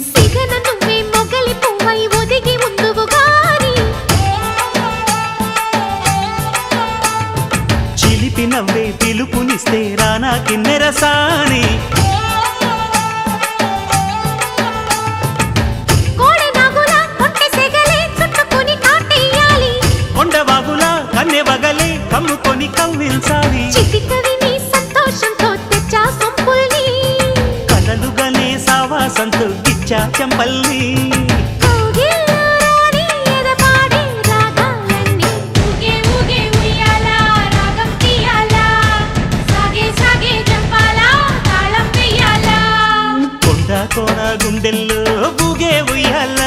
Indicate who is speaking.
Speaker 1: సిగన నువ్వే మొగలి పువ్వై ఒదిగి ముందువు గాని
Speaker 2: చిలిపి నవ్వే పిలుపునిస్తే రానా కిన్నెరసాని
Speaker 1: కోడెనాగులా కొంటె సెగలే చుట్టుకొని కాటేయాలి
Speaker 2: కొండవాగులా కన్నె వగలే కమ్ముకొని కవ్వించాలి
Speaker 1: చిటికవి నీ సంతోషంతో తెచ్చా సొంపుల్ని
Speaker 2: కలలుగానే సావాసంతో గిచ్చా చెంపల్ని
Speaker 1: కౌగిల్లో రాణి ఎదపాడే రాగాలన్నీ ఊగే ఊగే ఉయ్యాలా రాగం తీయాలా సాగే సాగే జంపాలా తాళం వేయాలా
Speaker 2: కొండ కోన గుండెల్లో బూగే ఉయ్యాల